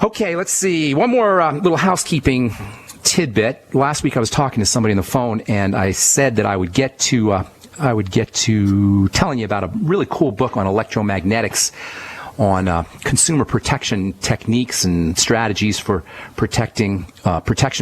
Okay, let's see. One more little housekeeping tidbit. Last week I was talking to somebody on the phone, and I said that I would get to telling you about a really cool book on electromagnetics, on consumer protection techniques and strategies for protection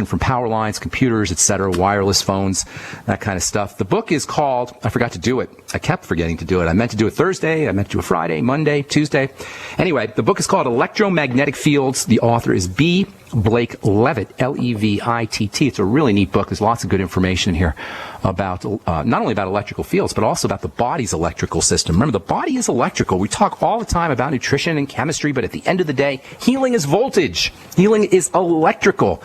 from power lines, computers, etc., wireless phones, that kind of stuff. The book is called, I forgot to do it. I kept forgetting to do it. I meant to do it Thursday. I meant to do it Friday, Monday, Tuesday. Anyway, the book is called Electromagnetic Fields. The author is B. Blake Levitt, L-E-V-I-T-T. It's a really neat book. There's lots of good information in here about not only about electrical fields, but also about the body's electrical system. Remember, the body is electrical. We talk all the time about nutrition and chemistry, but at the end of the day, healing is voltage. Healing is electrical.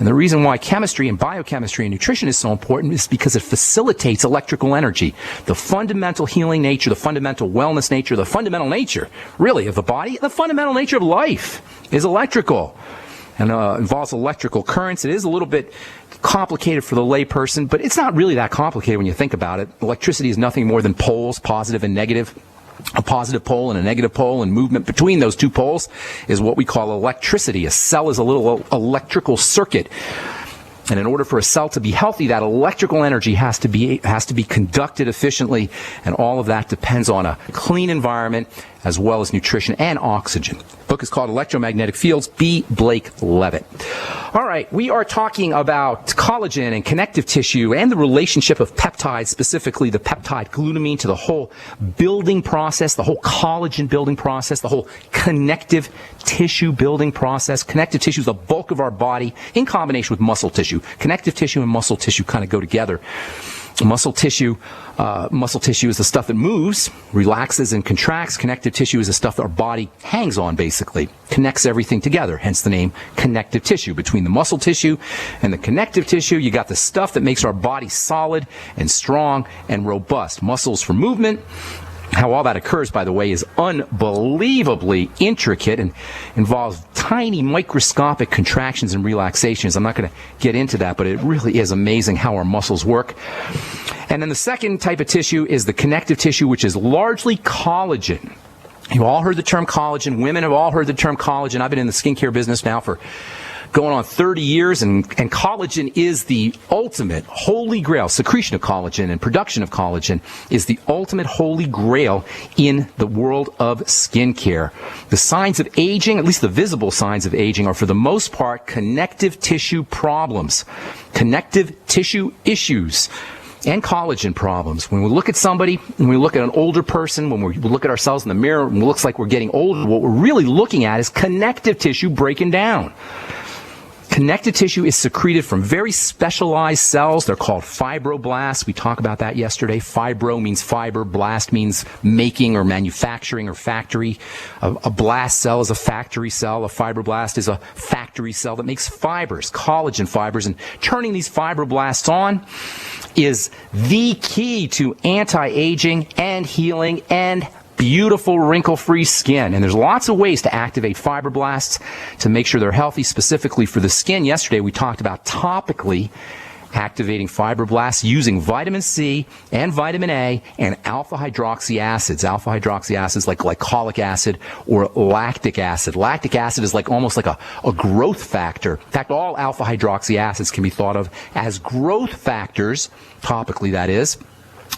And the reason why chemistry and biochemistry and nutrition is so important is because it facilitates electrical energy. The fundamental healing nature, the fundamental wellness nature, the fundamental nature, really, of the body, the fundamental nature of life is electrical. And involves electrical currents. It is a little bit complicated for the layperson, but it's not really that complicated when you think about it. Electricity is nothing more than poles, positive and negative. A positive pole and a negative pole, and movement between those two poles is what we call electricity. A cell is a little electrical circuit. And in order for a cell to be healthy, that electrical energy has to be conducted efficiently, and all of that depends on a clean environment as well as nutrition and oxygen. The book is called Electromagnetic Fields, B. Blake Levitt. All right, we are talking about collagen and connective tissue and the relationship of peptides, specifically the peptide glutamine, to the whole building process, the whole collagen building process, the whole connective tissue building process. Connective tissue is the bulk of our body in combination with muscle tissue. Connective tissue and muscle tissue kind of go together. Muscle tissue is the stuff that moves, relaxes, and contracts. Connective tissue is the stuff that our body hangs on, basically. Connects everything together, hence the name connective tissue. Between the muscle tissue and the connective tissue, you got the stuff that makes our body solid and strong and robust. Muscles for movement. How all that occurs, by the way, is unbelievably intricate and involves tiny microscopic contractions and relaxations. I'm not going to get into that, but it really is amazing how our muscles work. And then the second type of tissue is the connective tissue, which is largely collagen. You've all heard the term collagen. Women have all heard the term collagen. I've been in the skincare business now for going on 30 years, and collagen is the ultimate holy grail. Secretion of collagen and production of collagen is the ultimate holy grail in the world of skincare. The signs of aging, at least the visible signs of aging, are for the most part connective tissue problems, connective tissue issues, and collagen problems. When we look at somebody, when we look at an older person, when we look at ourselves in the mirror and it looks like we're getting older, what we're really looking at is connective tissue breaking down. Connective tissue is secreted from very specialized cells. They're called fibroblasts. We talked about that yesterday. Fibro means fiber. Blast means making or manufacturing or factory. A blast cell is a factory cell. A fibroblast is a factory cell that makes fibers, collagen fibers. And turning these fibroblasts on is the key to anti-aging and healing and beautiful wrinkle-free skin. And there's lots of ways to activate fibroblasts to make sure they're healthy, specifically for the skin. Yesterday we talked about topically activating fibroblasts using vitamin C and vitamin A and alpha-hydroxy acids. Alpha-hydroxy acids like glycolic acid or lactic acid. Lactic acid is almost like a growth factor. In fact, all alpha-hydroxy acids can be thought of as growth factors, topically that is,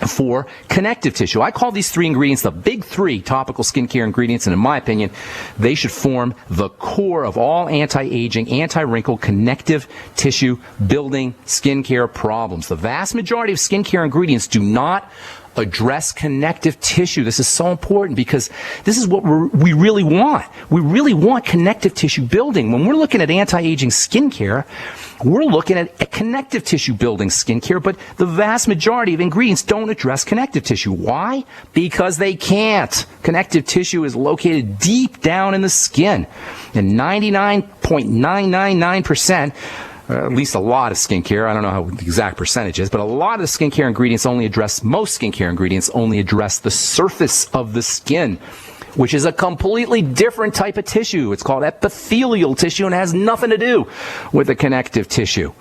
for connective tissue. I call these three ingredients the big three topical skincare ingredients, and in my opinion, they should form the core of all anti-aging, anti-wrinkle, connective tissue building skincare problems. The vast majority of skincare ingredients do not address connective tissue. This is so important because this is what we really want. We really want connective tissue building. When we're looking at anti-aging skincare, we're looking at a connective tissue building skincare, but the vast majority of ingredients don't address connective tissue. Why? Because they can't. Connective tissue is located deep down in the skin, and 99.999%, at least a lot of skincare, I don't know how the exact percentage is, but a lot of the skincare ingredients most skincare ingredients only address the surface of the skin, which is a completely different type of tissue. It's called epithelial tissue and has nothing to do with the connective tissue.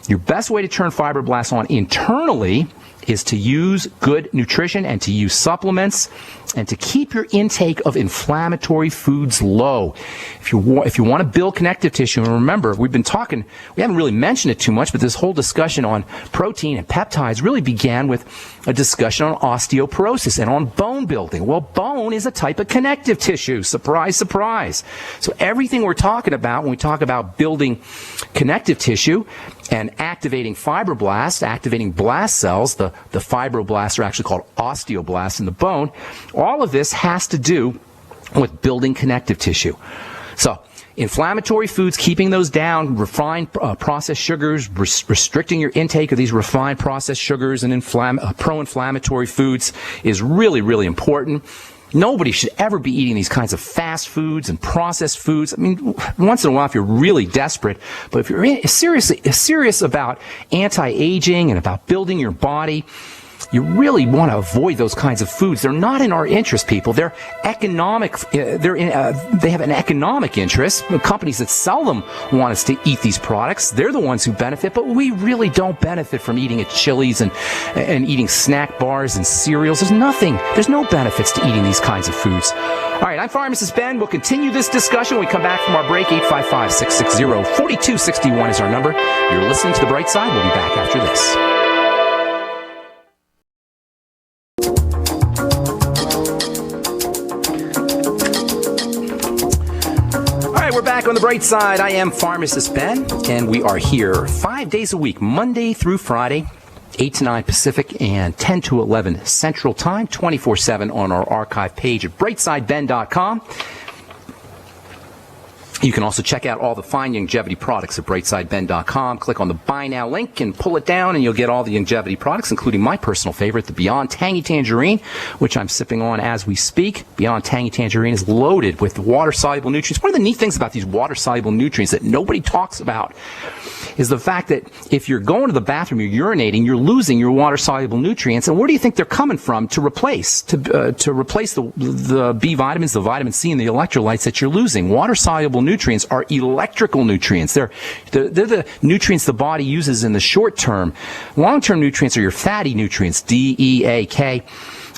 Your best way to turn fibroblasts on internally is to use good nutrition and to use supplements and to keep your intake of inflammatory foods low. If you want to build connective tissue, and remember, we haven't really mentioned it too much, but this whole discussion on protein and peptides really began with a discussion on osteoporosis and on bone building. Well, bone is a type of connective tissue. Surprise, surprise. So everything we're talking about when we talk about building connective tissue and activating fibroblasts, activating blast cells, the fibroblasts are actually called osteoblasts in the bone, all of this has to do with building connective tissue. So inflammatory foods, keeping those down, refined processed sugars, restricting your intake of these refined processed sugars and pro-inflammatory foods is really, really important. Nobody should ever be eating these kinds of fast foods and processed foods. I mean, once in a while if you're really desperate, but if you're serious about anti-aging and about building your body, you really want to avoid those kinds of foods. They're not in our interest, people. They're economic. They have an economic interest. The companies that sell them want us to eat these products. They're the ones who benefit, but we really don't benefit from eating at Chili's and eating snack bars and cereals. There's no benefits to eating these kinds of foods. All right, I'm Pharmacist Ben. We'll continue this discussion when we come back from our break. 855-660-4261 is our number. You're listening to The Bright Side. We'll be back after this. We're back on The Bright Side. I am Pharmacist Ben, and we are here 5 days a week, Monday through Friday, 8 to 9 Pacific and 10 to 11 Central Time, 24/7 on our archive page at brightsideben.com. You can also check out all the fine longevity products at brightsideben.com. Click on the Buy Now link and pull it down, and you'll get all the longevity products, including my personal favorite, the Beyond Tangy Tangerine, which I'm sipping on as we speak. Beyond Tangy Tangerine is loaded with water-soluble nutrients. One of the neat things about these water-soluble nutrients that nobody talks about is the fact that if you're going to the bathroom, you're urinating, you're losing your water-soluble nutrients. And where do you think they're coming from to replace the B vitamins, the vitamin C, and the electrolytes that you're losing? Water-soluble nutrients are electrical nutrients. They're the nutrients the body uses in the short term. Long-term nutrients are your fatty nutrients, D, E, A, K.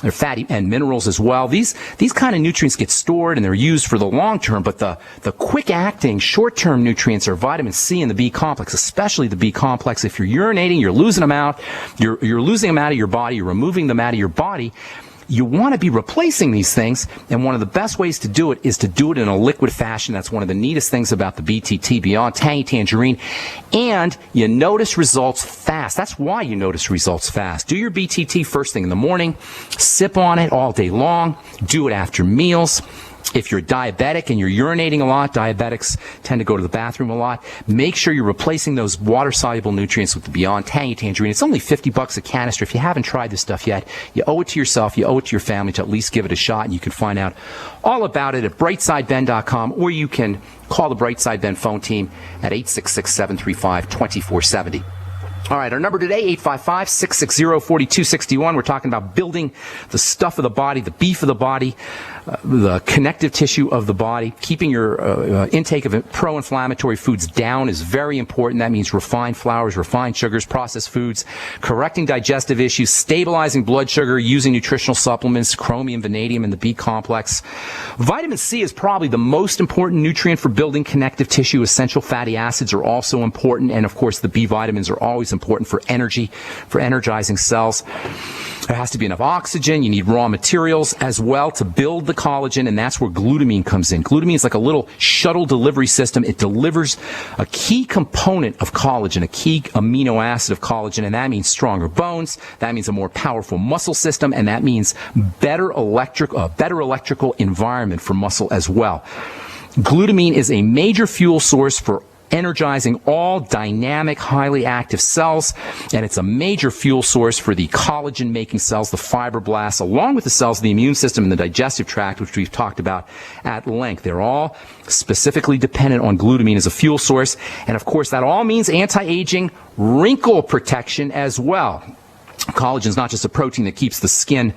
They're fatty and minerals as well. These kind of nutrients get stored and they're used for the long term, but the quick-acting, short-term nutrients are vitamin C and the B complex, especially the B complex. If you're urinating, you're losing them out. You're losing them out of your body. You're removing them out of your body. You want to be replacing these things, and one of the best ways to do it is to do it in a liquid fashion. That's one of the neatest things about the BTT, Beyond Tangy Tangerine. And you notice results fast. That's why you notice results fast. Do your BTT first thing in the morning. Sip on it all day long. Do it after meals. If you're diabetic and you're urinating a lot, diabetics tend to go to the bathroom a lot, make sure you're replacing those water-soluble nutrients with the Beyond Tangy Tangerine. It's only $50 a canister. If you haven't tried this stuff yet, you owe it to yourself, you owe it to your family to at least give it a shot, and you can find out all about it at brightsideben.com, or you can call the Brightside Ben phone team at 866-735-2470. All right, our number today, 855-660-4261. We're talking about building the stuff of the body, the beef of the body, the connective tissue of the body. Keeping your intake of pro-inflammatory foods down is very important. That means refined flours, refined sugars, processed foods, correcting digestive issues, stabilizing blood sugar, using nutritional supplements, chromium, vanadium, and the B complex. Vitamin C is probably the most important nutrient for building connective tissue. Essential fatty acids are also important, and of course the B vitamins are always important for energy, for energizing cells. There has to be enough oxygen. You need raw materials as well to build the collagen, and that's where glutamine comes in. Glutamine is like a little shuttle delivery system. It delivers a key component of collagen, a key amino acid of collagen, and that means stronger bones. That means a more powerful muscle system, and that means better electrical environment for muscle as well. Glutamine is a major fuel source for energizing all dynamic, highly active cells, and it's a major fuel source for the collagen-making cells, the fibroblasts, along with the cells of the immune system and the digestive tract, which we've talked about at length. They're all specifically dependent on glutamine as a fuel source, and of course that all means anti-aging, wrinkle protection as well. Collagen is not just a protein that keeps the skin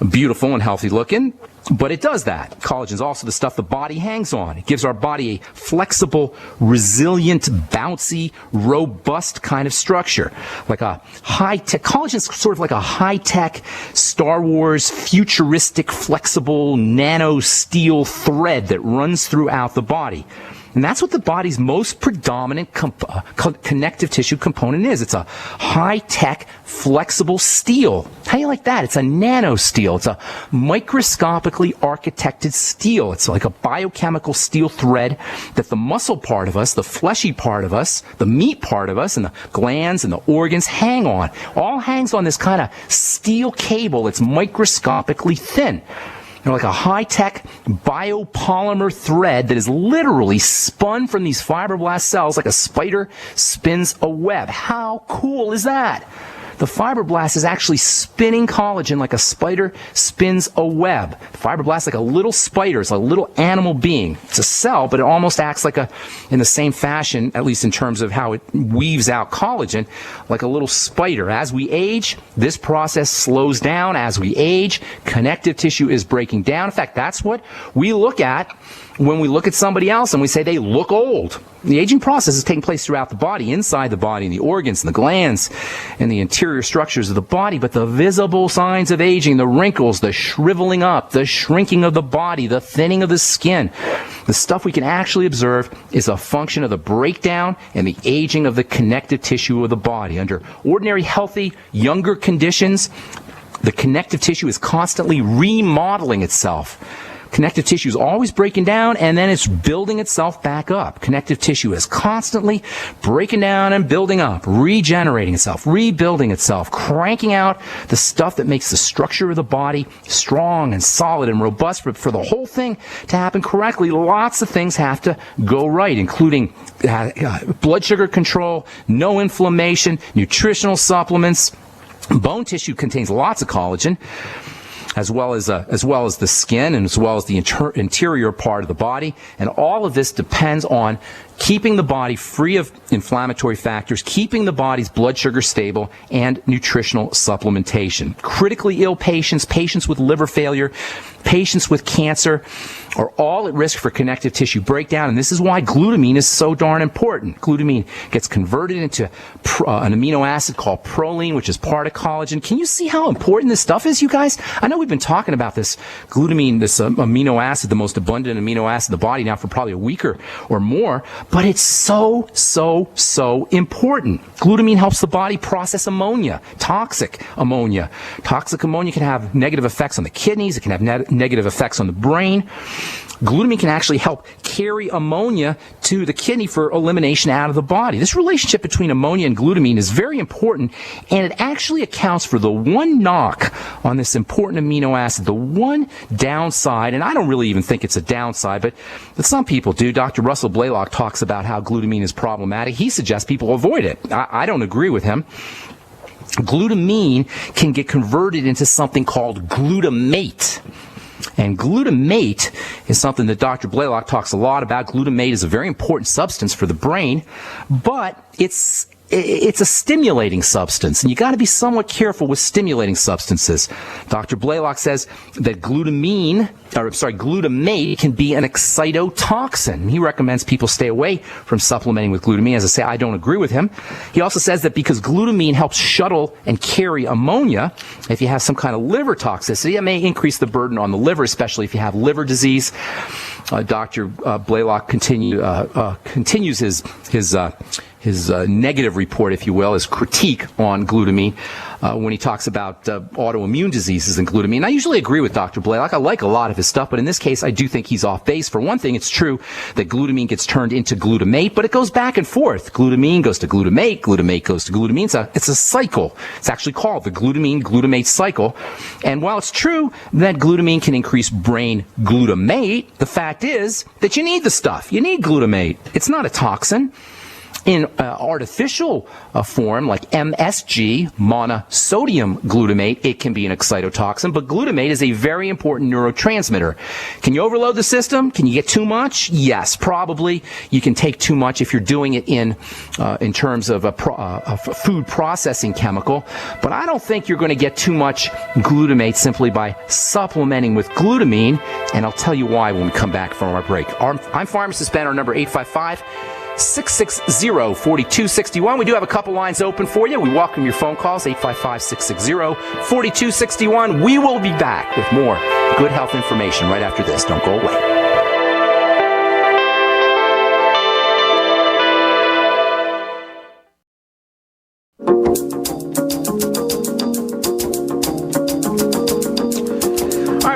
beautiful and healthy looking, but it does that. Collagen is also the stuff the body hangs on. It gives our body a flexible, resilient, bouncy, robust kind of structure. Like a high-tech, collagen is sort of like a high-tech, Star Wars, futuristic, flexible, nano steel thread that runs throughout the body. And that's what the body's most predominant connective tissue component is. It's a high-tech, flexible steel. How do you like that? It's a nano steel. It's a microscopically architected steel. It's like a biochemical steel thread that the muscle part of us, the fleshy part of us, the meat part of us, and the glands and the organs hang on. All hangs on this kind of steel cable that's microscopically thin. They're like a high-tech biopolymer thread that is literally spun from these fibroblast cells like a spider spins a web. How cool is that? The fibroblast is actually spinning collagen like a spider spins a web. The fibroblast is like a little spider. It's a little animal being. It's a cell, but it almost acts like in the same fashion, at least in terms of how it weaves out collagen, like a little spider. As we age, this process slows down. As we age, connective tissue is breaking down. In fact, that's what we look at when we look at somebody else and we say they look old. The aging process is taking place throughout the body, inside the body, in the organs and the glands and the interior structures of the body. But the visible signs of aging, the wrinkles, the shriveling up, the shrinking of the body, the thinning of the skin, the stuff we can actually observe is a function of the breakdown and the aging of the connective tissue of the body. Under ordinary, healthy, younger conditions, the connective tissue is constantly remodeling itself. Connective tissue is always breaking down, and then it's building itself back up. Connective tissue is constantly breaking down and building up, regenerating itself, rebuilding itself, cranking out the stuff that makes the structure of the body strong and solid and robust. But for the whole thing to happen correctly, lots of things have to go right, including blood sugar control, no inflammation, nutritional supplements. Bone tissue contains lots of collagen, as well as the skin and as well as the interior part of the body. And all of this depends on keeping the body free of inflammatory factors, keeping the body's blood sugar stable, and nutritional supplementation. Critically ill patients, patients with liver failure, patients with cancer are all at risk for connective tissue breakdown, and this is why glutamine is so darn important. Glutamine gets converted into an amino acid called proline, which is part of collagen. Can you see how important this stuff is, you guys? I know we've been talking about this glutamine, this amino acid, the most abundant amino acid in the body now for probably a week or more, but it's so important. Glutamine helps the body process ammonia, toxic ammonia. Toxic ammonia can have negative effects on the kidneys. It can have negative effects on the brain. Glutamine can actually help carry ammonia to the kidney for elimination out of the body. This relationship between ammonia and glutamine is very important, and it actually accounts for the one knock on this important amino acid, the one downside, and I don't really even think it's a downside, but some people do. Dr. Russell Blaylock talks about how glutamine is problematic. He suggests people avoid it. I don't agree with him. Glutamine can get converted into something called glutamate. And glutamate is something that Dr. Blaylock talks a lot about. Glutamate is a very important substance for the brain, but it's a stimulating substance, and you got to be somewhat careful with stimulating substances. Dr. Blaylock says that glutamate can be an excitotoxin. He recommends people stay away from supplementing with glutamine. As I say, I don't agree with him. He also says that because glutamine helps shuttle and carry ammonia, if you have some kind of liver toxicity, it may increase the burden on the liver, especially if you have liver disease. Dr. Blaylock continues his negative report, if you will, his critique on glutamine when he talks about autoimmune diseases and glutamine. I usually agree with Dr. Blaylock. I like a lot of his stuff, but in this case, I do think he's off base. For one thing, it's true that glutamine gets turned into glutamate, but it goes back and forth. Glutamine goes to glutamate, glutamate goes to glutamine. It's a cycle. It's actually called the glutamine-glutamate cycle. And while it's true that glutamine can increase brain glutamate, the fact is that you need the stuff. You need glutamate. It's not a toxin. In artificial form, like MSG, monosodium glutamate, it can be an excitotoxin, but glutamate is a very important neurotransmitter. Can you overload the system? Can you get too much? Yes, probably. You can take too much if you're doing it in terms of a food processing chemical, but I don't think you're going to get too much glutamate simply by supplementing with glutamine, and I'll tell you why when we come back from our break. I'm Pharmacist Ben, our number 855-660-4261. We do have a couple lines open for you. We welcome your phone calls, 855-660-4261. We will be back with more good health information right after this. Don't go away.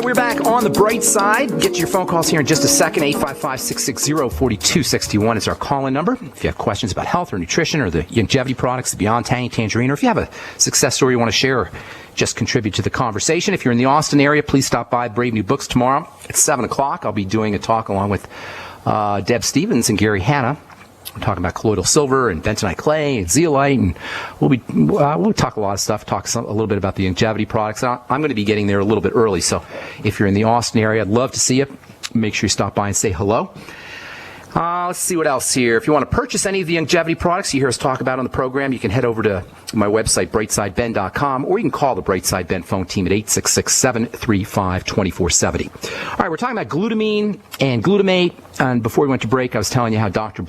We're back on the bright side. Get to your phone calls here in just a second. 855-660-4261 is our call-in number. If you have questions about health or nutrition or the longevity products, the Beyond Tangy Tangerine, or if you have a success story you want to share or just contribute to the conversation. If you're in the Austin area, please stop by Brave New Books tomorrow at 7 o'clock. I'll be doing a talk along with Deb Stevens and Gary Hanna. We're talking about colloidal silver and bentonite clay and zeolite, and we'll talk a lot of stuff, a little bit about the longevity products. I'm going to be getting there a little bit early, so if you're in the Austin area, I'd love to see you. Make sure you stop by and say hello. Let's see what else here. If you want to purchase any of the longevity products you hear us talk about on the program, you can head over to my website, brightsideben.com, or you can call the Brightside Ben phone team at 866-735-2470. All right, we're talking about glutamine and glutamate, and before we went to break, I was telling you how Dr.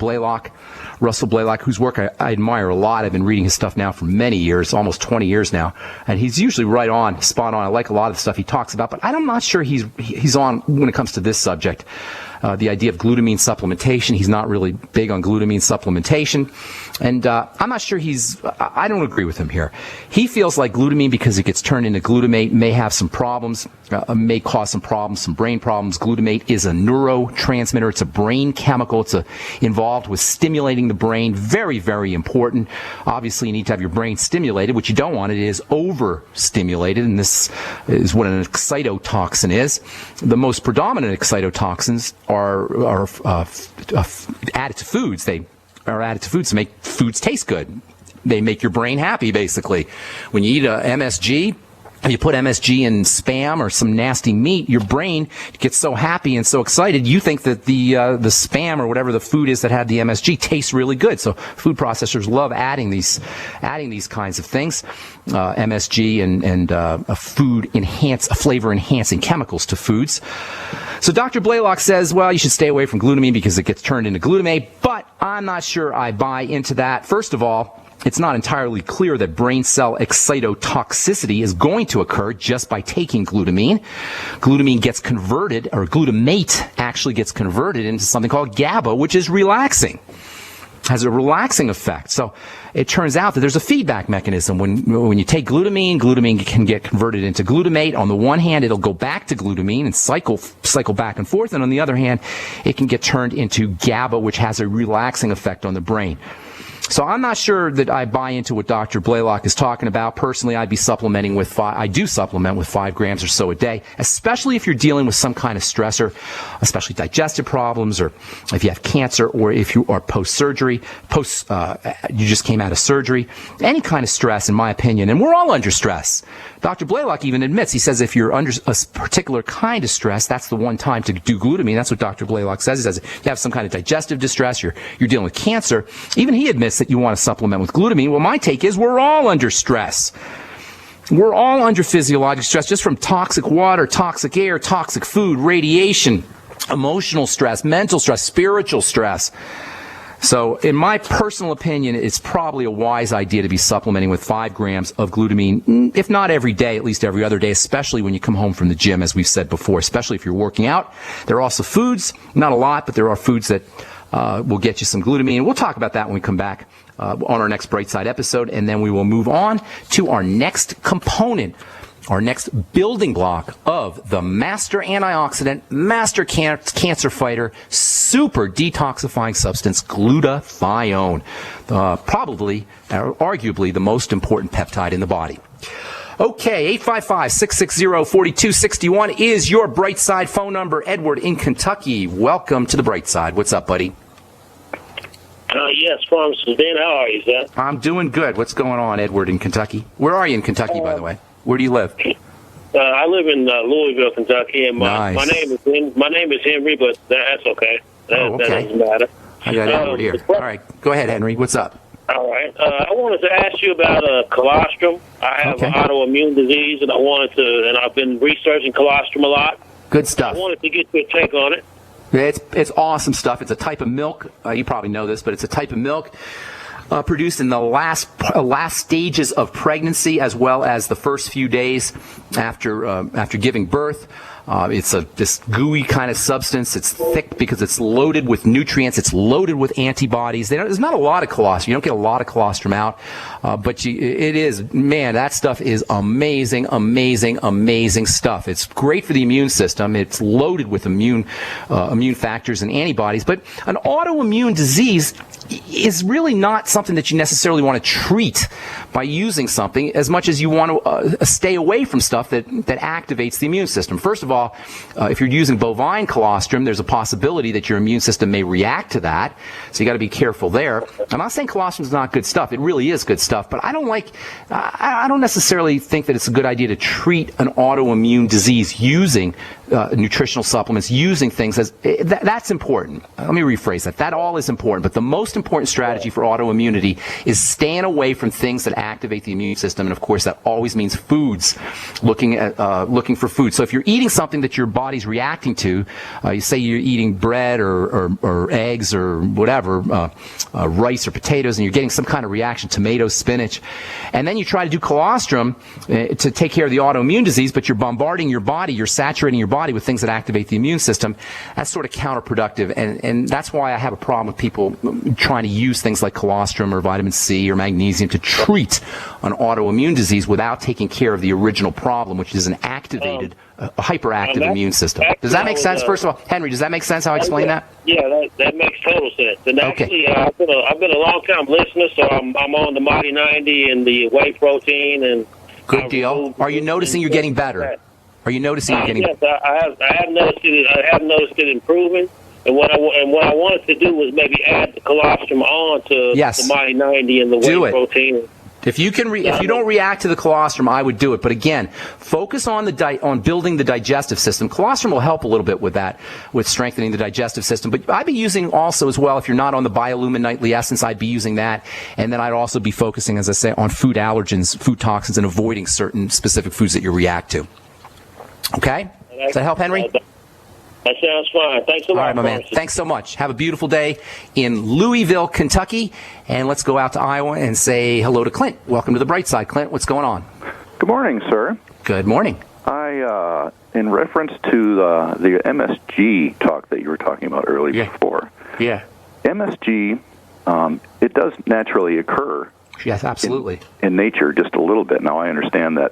Russell Blaylock, whose work I admire a lot. I've been reading his stuff now for many years, almost 20 years now, and he's usually right on, spot on. I like a lot of the stuff he talks about, but I'm not sure he's on when it comes to this subject. The idea of glutamine supplementation. He's not really big on glutamine supplementation. And I'm not sure I don't agree with him here. He feels like glutamine, because it gets turned into glutamate, may have some problems, may cause some problems, some brain problems. Glutamate is a neurotransmitter. It's a brain chemical. It's involved with stimulating the brain. Very, very important. Obviously, you need to have your brain stimulated. What you don't want it is overstimulated, and this is what an excitotoxin is. The most predominant excitotoxins are added to foods. They are added to foods to make foods taste good. They make your brain happy, basically. When you eat a MSG, if you put MSG in Spam or some nasty meat, your brain gets so happy and so excited, you think that the Spam or whatever the food is that had the MSG tastes really good. So food processors love adding these kinds of things, MSG and flavor enhancing chemicals to foods. So Dr. Blaylock says, well, you should stay away from glutamine because it gets turned into glutamate, but I'm not sure I buy into that. First of all, it's not entirely clear that brain cell excitotoxicity is going to occur just by taking glutamine. Glutamine gets converted, or glutamate actually gets converted into something called GABA, which is relaxing. Has a relaxing effect. So it turns out that there's a feedback mechanism. When you take glutamine can get converted into glutamate. On the one hand, it'll go back to glutamine and cycle back and forth. And on the other hand, it can get turned into GABA, which has a relaxing effect on the brain. So I'm not sure that I buy into what Dr. Blaylock is talking about. Personally, I do supplement with 5 grams or so a day, especially if you're dealing with some kind of stressor, especially digestive problems, or if you have cancer, or if you are post-surgery, you just came out of surgery. Any kind of stress, in my opinion, and we're all under stress. Dr. Blaylock even admits, he says if you're under a particular kind of stress, that's the one time to do glutamine. That's what Dr. Blaylock says. He says if you have some kind of digestive distress, you're dealing with cancer, even he admits that you want to supplement with glutamine. Well, my take is we're all under stress. We're all under physiologic stress, just from toxic water, toxic air, toxic food, radiation, emotional stress, mental stress, spiritual stress. So in my personal opinion, it's probably a wise idea to be supplementing with 5 grams of glutamine, if not every day, at least every other day, especially when you come home from the gym, as we've said before, especially if you're working out. There are also foods, not a lot, but there are foods that will get you some glutamine. We'll talk about that when we come back on our next Brightside episode, and then we will move on to our next component, our next building block of the master antioxidant, master cancer fighter, super detoxifying substance, glutathione. Arguably the most important peptide in the body. Okay, 855-660-4261 is your Brightside phone number. Edward in Kentucky, welcome to the Brightside. What's up, buddy? Yes, Pharmacist Ben. How are you, sir? I'm doing good. What's going on, Edward, in Kentucky? Where are you in Kentucky, by the way? Where do you live? I live in Louisville, Kentucky, and Nice. my name is Henry, but that's okay. That doesn't matter. I got Edward here. All right, go ahead, Henry. What's up? All right. I wanted to ask you about colostrum. I have an autoimmune disease, and I've been researching colostrum a lot. Good stuff. I wanted to get your take on it. It's awesome stuff. It's a type of milk. You probably know this, but it's a type of milk produced in the last stages of pregnancy, as well as the first few days after giving birth. It's this gooey kind of substance. It's thick because it's loaded with nutrients. It's loaded with antibodies. There's not a lot of colostrum. You don't get a lot of colostrum out, but it is, man, that stuff is amazing, amazing, amazing stuff. It's great for the immune system. It's loaded with immune factors and antibodies. But an autoimmune disease is really not something that you necessarily want to treat by using something, as much as you want to stay away from stuff that activates the immune system. First of all, if you're using bovine colostrum, there's a possibility that your immune system may react to that, so you got to be careful there. I'm not saying colostrum is not good stuff. It really is good stuff, but I don't necessarily think that it's a good idea to treat an autoimmune disease using nutritional supplements, using things that's important. Let me rephrase that. That all is important, but the most important strategy for autoimmunity is staying away from things that activate the immune system, and of course that always means foods. Looking for food. So if you're eating something that your body's reacting to, you say you're eating bread or eggs or whatever, rice or potatoes, and you're getting some kind of reaction, tomatoes, spinach, and then you try to do colostrum to take care of the autoimmune disease, but you're bombarding your body, you're saturating your body with things that activate the immune system. That's sort of counterproductive, and that's why I have a problem with people trying to use things like colostrum or vitamin C or magnesium to treat an autoimmune disease without taking care of the original problem, which is an activated, hyperactive immune system. Does that make sense? First of all, Henry, does that make sense how I explain that? Yeah, that makes total sense. And actually, I've been a long-time listener, so I'm on the Mighty 90 and the whey protein. And good deal. Are you noticing you're getting better? Are you noticing you're getting? Yes, I have noticed it. I have noticed it improving. And what I wanted to do was maybe add the colostrum on to the Mighty 90 and the whey protein. If you can, if you don't react to the colostrum, I would do it. But again, focus on on building the digestive system. Colostrum will help a little bit with that, with strengthening the digestive system. But I'd be using also as well, if you're not on the Biolumin Nightly Essence, I'd be using that. And then I'd also be focusing, as I say, on food allergens, food toxins, and avoiding certain specific foods that you react to. Okay? Does that help, Henry? That sounds fine. Thanks a lot. All right, my man. Thanks so much. Have a beautiful day in Louisville, Kentucky. And let's go out to Iowa and say hello to Clint. Welcome to the Bright Side, Clint. What's going on? Good morning, sir. Good morning. In reference to the MSG talk that you were talking about earlier before. Yeah. MSG, it does naturally occur. Yes, absolutely. In nature, just a little bit. Now, I understand that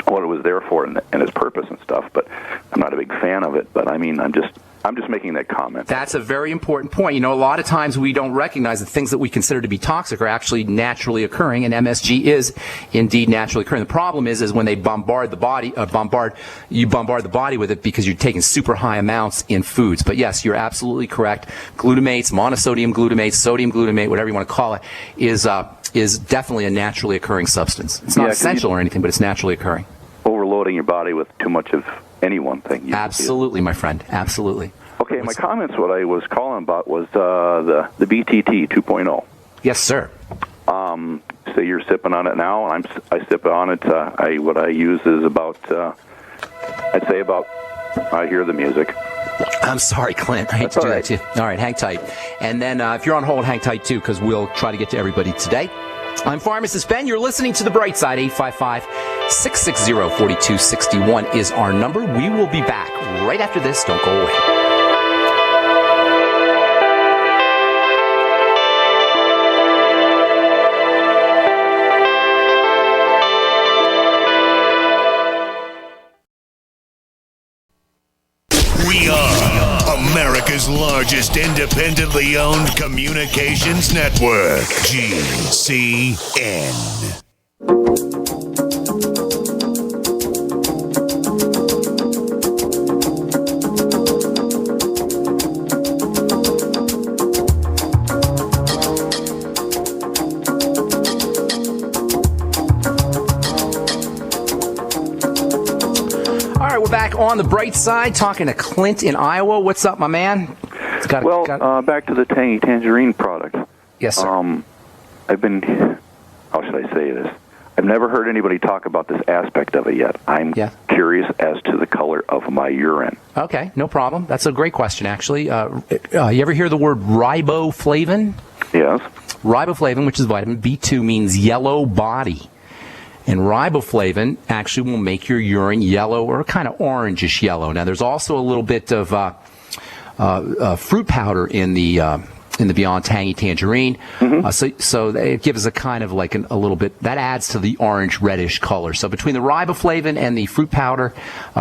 what it was there for and its purpose and stuff, but I'm not a big fan of it. But I mean, I'm just making that comment. That's a very important point. You know, a lot of times we don't recognize that things that we consider to be toxic are actually naturally occurring, and MSG is indeed naturally occurring. The problem is when they bombard the body, bombard the body with it because you're taking super high amounts in foods. But yes, you're absolutely correct. Glutamates, monosodium glutamate, sodium glutamate, whatever you want to call it, is definitely a naturally occurring substance. It's not essential or anything, but it's naturally occurring. Overloading your body with too much of any one thing. Absolutely, my friend. Absolutely. Okay, my comments, what I was calling about was the BTT 2.0. Yes, sir. So you're sipping on it now, and I sip on it. What I use is about, I hear the music. I'm sorry, Clint. I hate to do that to you. All right, hang tight. And then if you're on hold, hang tight, too, because we'll try to get to everybody today. I'm Pharmacist Ben. You're listening to The Bright Side. 855-660-4261 is our number. We will be back right after this. Don't go away. We are America's largest independently owned communications network, GCN. on the bright side, talking to Clint in Iowa. What's up, my man? Back to the tangy tangerine product. Yes, sir. How should I say this? I've never heard anybody talk about this aspect of it yet. I'm curious as to the color of my urine. Okay, no problem. That's a great question, actually. You ever hear the word riboflavin? Yes. Riboflavin, which is vitamin B2, means yellow body. And riboflavin actually will make your urine yellow or kind of orangish yellow. Now, there's also a little bit of fruit powder in the Beyond Tangy Tangerine. Mm-hmm. So it gives a kind of like a little bit, that adds to the orange reddish color. So between the riboflavin and the fruit powder,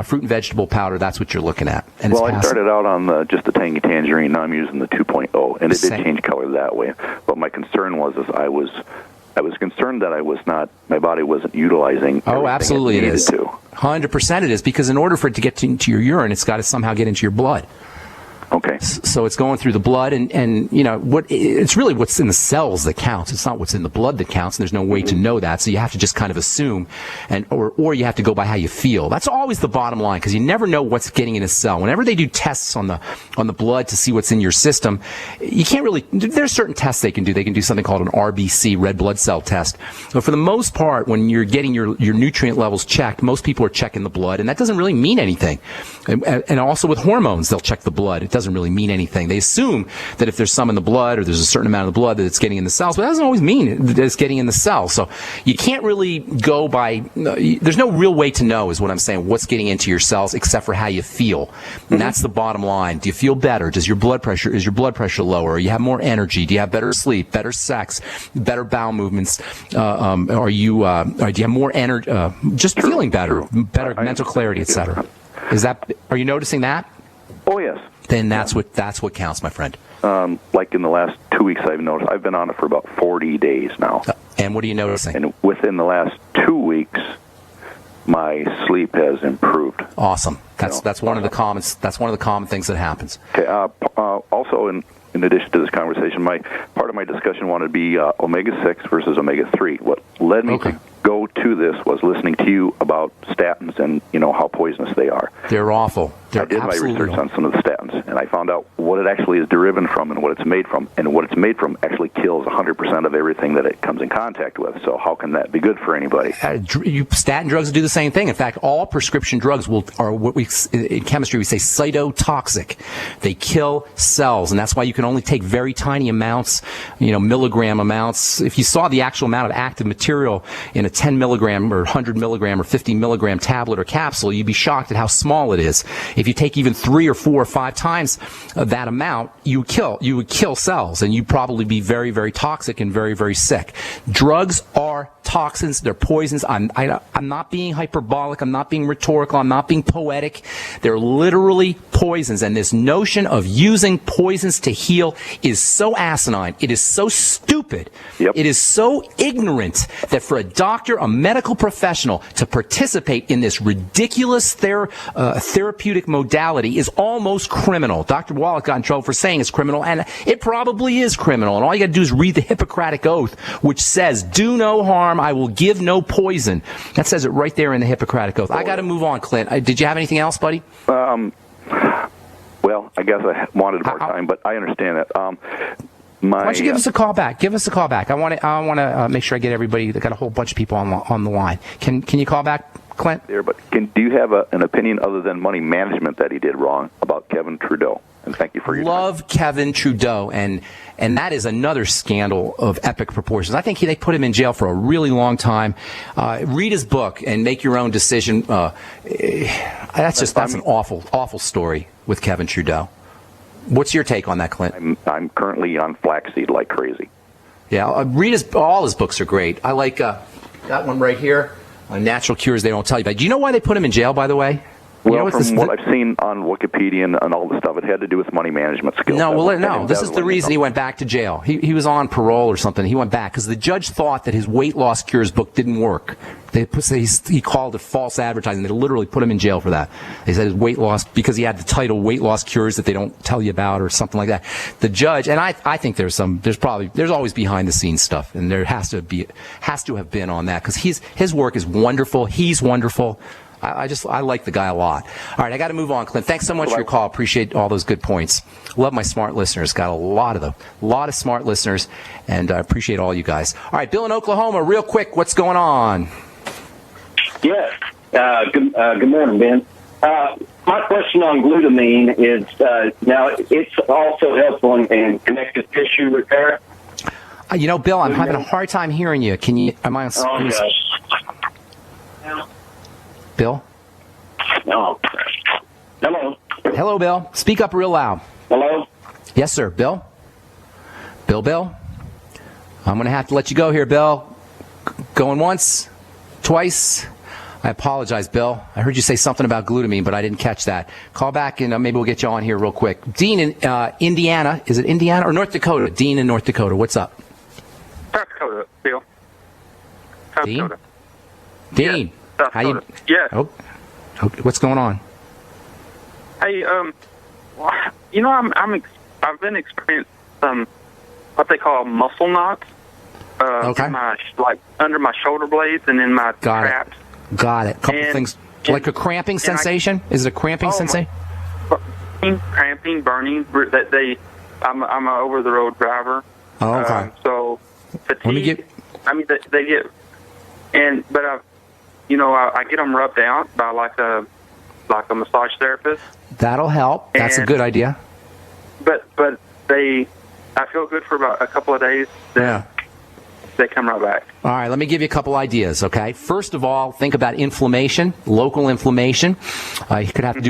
fruit and vegetable powder, that's what you're looking at. And I started out on just the Tangy Tangerine. Now I'm using the 2.0, and it did change color that way. But my concern was I was concerned that my body wasn't utilizing. Oh, absolutely it is. 100% it is, because in order for it to get into your urine, it's got to somehow get into your blood. Okay. So it's going through the blood, and it's really what's in the cells that counts. It's not what's in the blood that counts, and there's no way to know that. So you have to just kind of assume, or you have to go by how you feel. That's always the bottom line, because you never know what's getting in a cell. Whenever they do tests on the blood to see what's in your system, you can't really. There's certain tests they can do. They can do something called an RBC, red blood cell test. But for the most part, when you're getting your nutrient levels checked, most people are checking the blood, and that doesn't really mean anything. And also with hormones, they'll check the blood. It doesn't really mean anything. They assume that if there's some in the blood or there's a certain amount of the blood that it's getting in the cells, but that doesn't always mean that it's getting in the cells. So you can't really go by, there's no real way to know, is what I'm saying, what's getting into your cells except for how you feel. And that's the bottom line. Do you feel better? Is your blood pressure lower? You have more energy? Do you have better sleep, better sex, better bowel movements? Do you have more energy, just feeling better mental clarity, etc.? Are you noticing that? Oh, yes. Then that's what counts, my friend. Like in the last 2 weeks, I've noticed I've been on it for about 40 days now. And what are you noticing? And within the last 2 weeks, my sleep has improved. Awesome. That's one of the common things that happens. Okay. Also, in addition to this conversation, part of my discussion wanted to be omega-6 versus omega-3. What led me to go to this was listening to you about statins and how poisonous they are. They're awful. I did my research on some of the statins, and I found out what it actually is derived from and what it's made from. And what it's made from actually kills 100% of everything that it comes in contact with. So how can that be good for anybody? Statin drugs do the same thing. In fact, all prescription drugs are what in chemistry we say cytotoxic. They kill cells, and that's why you can only take very tiny amounts, milligram amounts. If you saw the actual amount of active material in a 10 milligram or 100 milligram or 50 milligram tablet or capsule, you'd be shocked at how small it is. If you take even 3 or 4 or 5 times that amount, you would kill cells, and you'd probably be very, very toxic and very, very sick. Drugs are toxins. They're poisons. I'm not being hyperbolic. I'm not being rhetorical. I'm not being poetic. They're literally poisons. And this notion of using poisons to heal is so asinine. It is so stupid. Yep. It is so ignorant that for a doctor, a medical professional, to participate in this ridiculous therapeutic modality is almost criminal. Dr. Wallach got in trouble for saying it's criminal, and it probably is criminal. And all you got to do is read the Hippocratic Oath, which says, "Do no harm, I will give no poison." That says it right there in the Hippocratic Oath. I got to move on, Clint. Did you have anything else, buddy? Well, I guess I wanted more time, but I understand that. Why don't you give us a call back? Give us a call back. I want to make sure I get everybody. Got a whole bunch of people on the line. Can you call back, Clint? There, but do you have an opinion other than money management that he did wrong about Kevin Trudeau? And thank you for your Love time. Kevin Trudeau, and that is another scandal of epic proportions. I think they put him in jail for a really long time. Read his book and make your own decision. That's an awful story with Kevin Trudeau. What's your take on that, Clint? I'm currently on flaxseed like crazy. Yeah, read all his books are great. I like that one right here, Natural Cures They Don't Tell You About. Do you know why they put him in jail, by the way? Well, from what I've seen on Wikipedia and all the stuff, it had to do with money management skills. No. This is the reason he went back to jail. He was on parole or something. He went back because the judge thought that his weight loss cures book didn't work. He called it false advertising. They literally put him in jail for that. They said his weight loss, because he had the title "Weight Loss Cures" that they don't tell you about or something like that. The judge, and I think there's always behind the scenes stuff, and there has to have been on that, because his work is wonderful. He's wonderful. I like the guy a lot. All right, I got to move on, Clint. Thanks so much for your call. Appreciate all those good points. Love my smart listeners. Got a lot of smart listeners, and I appreciate all you guys. All right, Bill in Oklahoma, real quick, what's going on? Yes. Good morning, Ben. My question on glutamine is, now it's also helpful in connective tissue repair. Bill, I'm having a hard time hearing you. Am I on screen? Bill? No. Hello. Hello, Bill. Speak up real loud. Hello? Yes, sir. Bill? Bill? I'm going to have to let you go here, Bill. Going once, twice. I apologize, Bill. I heard you say something about glutamine, but I didn't catch that. Call back, and maybe we'll get you on here real quick. Dean in Indiana. Is it Indiana or North Dakota? Dean in North Dakota. What's up? South Dakota, Bill. South Dean? Dakota. Dean. Yes, South Dakota. Yeah. Oh, okay. What's going on? Hey, I've been experiencing some what they call muscle knots. Okay. In my, under my shoulder blades and in my traps. Got it. Couple things like a cramping sensation. Is it a cramping sensation? Cramping, burning. I'm an over the road driver. Oh, okay. So fatigue. Let me get. They get, but I get them rubbed out by like a massage therapist. That'll help. That's a good idea. But I feel good for about a couple of days. Yeah. They come right back. All right, let me give you a couple ideas, okay? First of all, think about inflammation, local inflammation. It could have to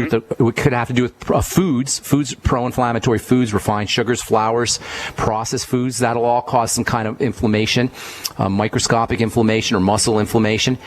do with foods, pro-inflammatory foods, refined sugars, flours, processed foods. That'll all cause some kind of inflammation, microscopic inflammation or muscle inflammation.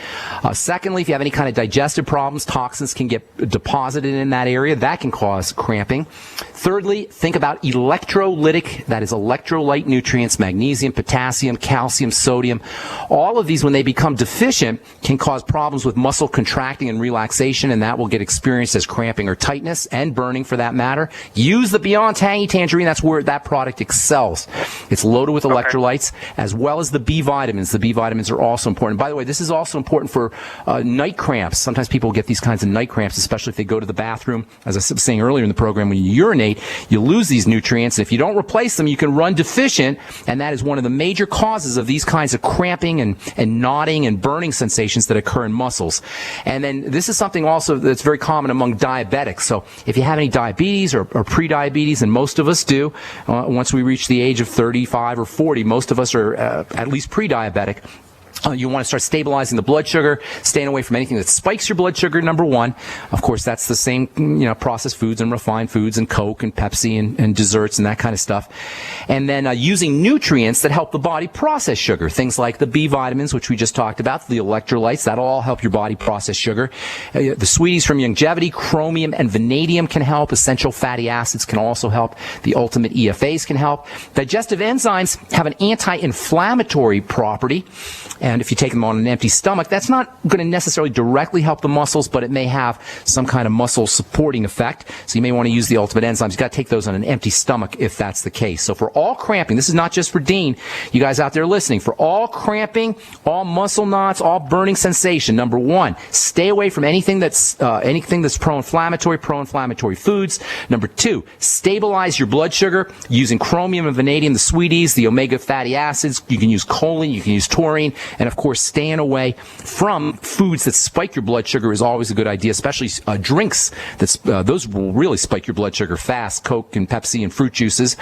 Secondly, if you have any kind of digestive problems, toxins can get deposited in that area. That can cause cramping. Thirdly, think about electrolytic, that is electrolyte nutrients, magnesium, potassium, calcium, sodium. All of these, when they become deficient, can cause problems with muscle contracting and relaxation, and that will get experienced as cramping or tightness and burning for that matter. Use the Beyond Tangy Tangerine. That's where that product excels. It's loaded with electrolytes as well as the B vitamins. The B vitamins are also important. By the way, this is also important for night cramps. Sometimes people get these kinds of night cramps, especially if they go to the bathroom. As I was saying earlier in the program, when you urinate, you lose these nutrients. And if you don't replace them, you can run deficient, and that is one of the major causes of these kinds of cramping and knotting and burning sensations that occur in muscles. And then this is something also that's very common among diabetics. So if you have any diabetes or pre-diabetes, and most of us do, once we reach the age of 35 or 40, most of us are at least pre-diabetic. You want to start stabilizing the blood sugar, staying away from anything that spikes your blood sugar, number one. Of course, that's the same, processed foods and refined foods and Coke and Pepsi and desserts and that kind of stuff. And then using nutrients that help the body process sugar. Things like the B vitamins, which we just talked about, the electrolytes, that'll all help your body process sugar. The sweeties from Longevity, chromium and vanadium can help. Essential fatty acids can also help. The ultimate EFAs can help. Digestive enzymes have an anti-inflammatory property. And if you take them on an empty stomach, that's not going to necessarily directly help the muscles, but it may have some kind of muscle supporting effect. So you may want to use the ultimate enzymes. You've got to take those on an empty stomach if that's the case. So for all cramping, this is not just for Dean, you guys out there listening, for all cramping, all muscle knots, all burning sensation, number one, stay away from anything that's pro-inflammatory foods. Number two, stabilize your blood sugar using chromium and vanadium, the sweeties, the omega fatty acids. You can use choline, you can use taurine. And, of course, staying away from foods that spike your blood sugar is always a good idea, especially drinks. Those will really spike your blood sugar fast, Coke and Pepsi and fruit juices.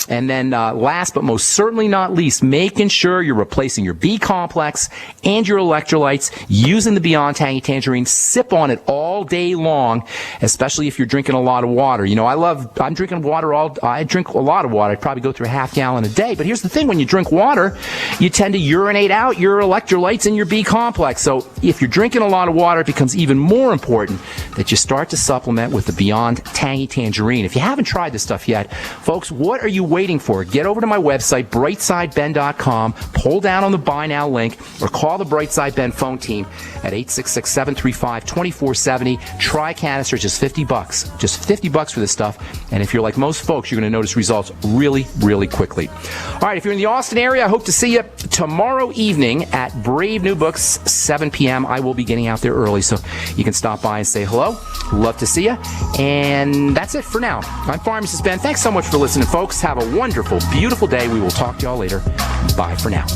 And then last but most certainly not least, making sure you're replacing your B complex and your electrolytes using the Beyond Tangy Tangerine. Sip on it all day long, especially if you're drinking a lot of water. I'm drinking water I drink a lot of water. I probably go through a half gallon a day. But here's the thing, when you drink water, you tend to urinate out your electrolytes and your B complex. So if you're drinking a lot of water, it becomes even more important that you start to supplement with the Beyond Tangy Tangerine. If you haven't tried this stuff yet, folks, what are you waiting for? Get over to my website, brightsideben.com, pull down on the Buy Now link, or call the Brightside Ben phone team at 866-735-2470. Try a canister, just $50. Just $50 for this stuff. And if you're like most folks, you're going to notice results really, really quickly. All right, if you're in the Austin area, I hope to see you tomorrow evening at Brave New Books, 7 p.m. I will be getting out there early, so you can stop by and say hello. Love to see you. And that's it for now. I'm Pharmacist Ben. Thanks so much for listening, folks. Have a wonderful, beautiful day. We will talk to y'all later. Bye for now.